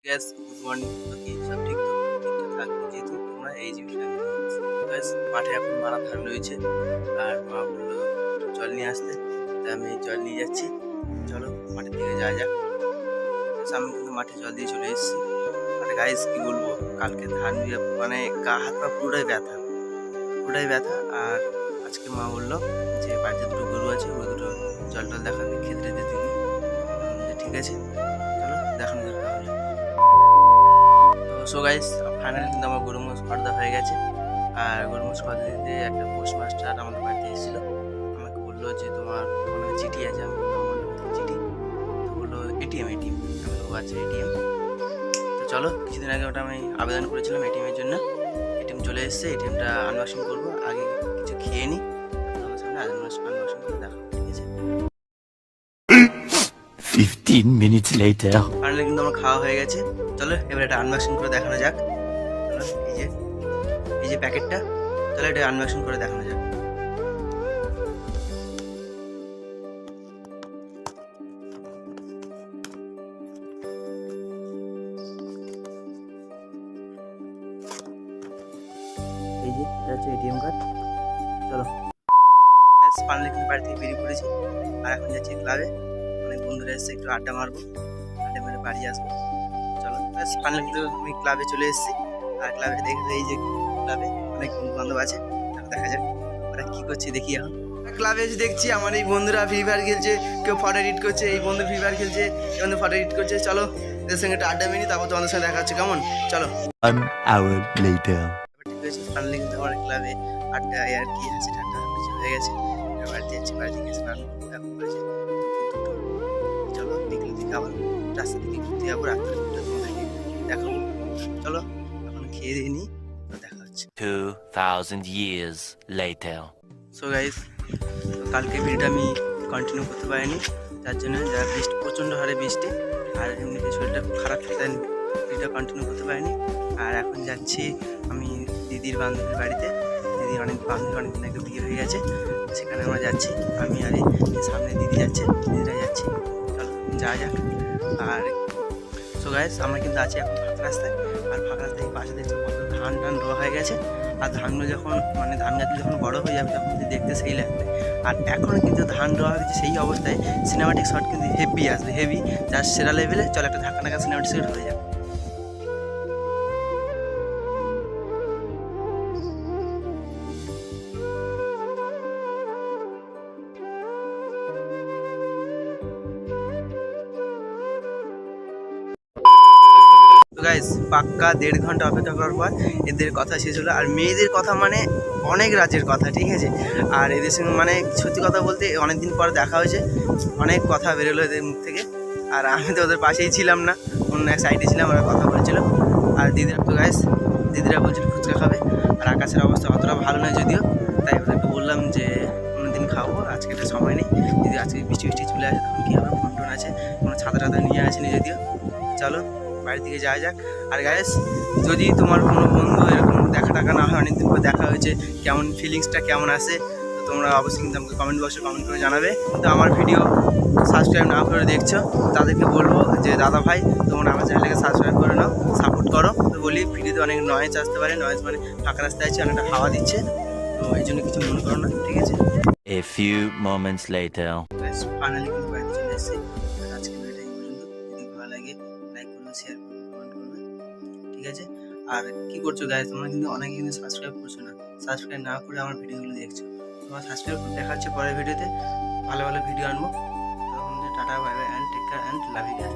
Gas good morning তো কি সব ঠিক তো ঠিকঠাক থাকবে যেহেতু তোমরা এই জিনিসটা গ্যাস মাঠে এখন মারা ধান রয়েছে আর মা বললো জল নিয়ে আসতে তাই আমি জল নিয়ে যাচ্ছি। চলো মাঠের দিকে যাওয়া যাক। আমি কিন্তু মাঠে জল দিয়ে চলে এসেছি। আর গাইস কি বলবো, কালকে ধান দিয়ে মানে গা হাত পা পুরোটাই ব্যথা। আর আজকে মা বললো যে বাড়িতে দুটো গরু আছে, ওই দুটো জল টল দেখাবে, খেতে দিবি। ঠিক আছে, চলো দেখানো যাক তাহলে। তো সো গাইস ফাইনালি কিন্তু আমার গরু মোষ খর্দা হয়ে গেছে। আর গরু মোষ খর্দা দিতে একটা পোস্ট মাস্টার আমাদের বাড়িতে এসেছিলো। আমাকে বললো যে তোমার কোনো চিঠি আছে? আমি বললাম আমার নামে চিঠি। তো বললো এটিএম। আমি বলবো আচ্ছা এটিএম। তো চলো, কিছুদিন আগে ওটা আমি আবেদন করেছিলাম এটিএমের জন্য। এটিএম চলে এসেছে, এটিএমটা আনবক্সিং করবো। আগে কিছু খেয়ে নিই, তোমার সামনে আনবক্সিং করে দেখাবো, ঠিক আছে? 15 minutes later. ফাইনালি কিন্তু আমার খাওয়া হয়ে গেছে। চলো এবার এটা আনবক্সিং করে দেখানো যাক। চলো এই যে প্যাকেটটা, চলো এটা আনবক্সিং করে দেখানো যাক। এই যে এটা হচ্ছে এটিএম কার্ড। চলো ফাইনালি কিন্তু বাড়ি থেকে বেরিয়ে পড়েছি। আর এখন যাচ্ছি ক্লাবে, অনেক বন্ধুরা এসেছে, একটু আড্ডা মারবো, আড্ডা মেরে বাড়ি আসবো। চলো ফাইনালি কিন্তু আমি ক্লাবে চলে এসেছি। আর ক্লাবে দেখে এই যে ক্লাবে অনেক বন্ধু বান্ধব আছে, দেখা যাক ওরা কি করছে দেখি। এখন ক্লাবে এসে দেখছি আমার এই বন্ধুরা ফ্রি ফায়ার খেলছে, কেউ ফটো এডিট করছে, এই বন্ধু ফ্রি ফায়ার খেলছে, এই বন্ধু ফটো এডিট করছে। চলো এদের সঙ্গে একটা আড্ডা মেরি, তারপর তোমাদের সঙ্গে দেখা হচ্ছে, কেমন? চলো। 1 hour later. ঠিক আছে, ফাইনালি কিন্তু আমার ক্লাবে আড্ডা আর কি আছে, ঠান্ডা কিছু হয়ে গেছে। বাড়িতে যাচ্ছি, বাড়ি থেকে স্নান করবো, এখন বাজে 2টো। চলো বিকেল দিকে আবার রাস্তা থেকে ঘুরতে যাবো, রাত্রে তোমাদেরকে দেখাবো। চলো এখন খেয়ে দিয়ে নিই, দেখা হচ্ছে। 2000 years later. সো গাইস কালকে ভিডিওটা আমি কন্টিনিউ করতে পারিনি, তার জন্য যারা বৃষ্টি, প্রচণ্ড হারে বৃষ্টি, আর এমনিতে শরীরটা খুব খারাপ ছিল, তাই ভিডিওটা কন্টিনিউ করতে পারিনি। আর এখন যাচ্ছি আমি দিদির বান্ধবীর বাড়িতে। দিদির অনেকদিন আগে বিয়ে হয়ে গেছে, সেখানে আমরা যাচ্ছি। আমি আর এই সামনে দিদি যাচ্ছে, দিদিরা যাচ্ছি। চলো যাওয়া যাক। আর সো গাইস আমরা কিন্তু আছি এখন ফাঁকা রাস্তায়। আর ফাঁকা রাস্তায় পাশে দেখছি কত ধান রোয়া হয়ে গেছে। আর ধানগুলো যখন মানে ধান গাছগুলো যখন বড়ো হয়ে যাবে তখন কিন্তু দেখতে সেই লাগবে। আর এখন কিন্তু ধান রোয়া হয়েছে, সেই অবস্থায় সিনেমাটিক শট কিন্তু হেভি আসবে, হেভি যার সেরা লেভেলে। চলো একটা ধাক্কা নাকা সিনেমাটিক শট হয়ে যাবে। গাইস পাক্কা 1.5 ঘন্টা অপেক্ষা করার পর এদের কথা শেষ হলো। আর মেয়েদের কথা মানে অনেক রাজ্যের কথা, ঠিক আছে? আর এদের সঙ্গে মানে সত্যি কথা বলতে অনেকদিন পর দেখা হয়েছে, অনেক কথা বেরোলো এদের মুখ থেকে। আর আমি তো ওদের পাশেই ছিলাম না, অন্য এক সাইডে ছিলাম, ওরা কথা বলছিল। আর দিদিরা তো গাইস দিদিরা বলছিল ফুচকা খাবে। আর আকাশের অবস্থা অতটা ভালো নয় যদিও, তাই ওদেরকে বললাম যে অন্যদিন খাবো, আজকে একটা সময় নেই। যদি আজকে বৃষ্টি চলে আসে তখন কী হবে, ফোন টোন আছে, কোনো ছাতা টাতা নিয়ে আসেনি যদিও। চলো বাড়ির দিকে যাওয়া যাক। আর গাইস যদি তোমার কোনো বন্ধু এরকম দেখা টাকা না হয়, অনেকদিন পর দেখা হয়েছে, কেমন ফিলিংসটা কেমন আসে, তো তোমরা অবশ্যই কিন্তু আমাকে কমেন্ট বক্সে কমেন্ট করে জানাবে। তো আমার ভিডিও সাবস্ক্রাইব না করে দেখছো, তাদেরকে বলবো যে দাদা ভাই তোমরা আমার চ্যানেলকে সাবস্ক্রাইব করে নাও, সাপোর্ট করো। তো বলি ভিডিওতে অনেক নয়েজ আসতে পারে, নয়েজ মানে ফাঁকা রাস্তায় আছে, অনেকটা হাওয়া দিচ্ছে, তো এই জন্য কিছু মনে করো না, ঠিক আছে? A few moments later. Finally কিন্তু বাড়িতে চলে এসেছি। আজকে ভিডিওটা এই পর্যন্ত। যদি ভালো লাগে লাইক করবে, শেয়ার করবে, কমেন্ট করবে, ঠিক আছে? আর কি করছো গাইস, তোমরা কিন্তু অনেকে কিন্তু সাবস্ক্রাইব করছো না, সাবস্ক্রাইব না করে আমার ভিডিওগুলো দেখছো। তোমরা সাবস্ক্রাইব করে দেখা হচ্ছে পরের ভিডিওতে, ভালো ভালো ভিডিও আনবো। তখন tata, bye bye, and take care and love you guys.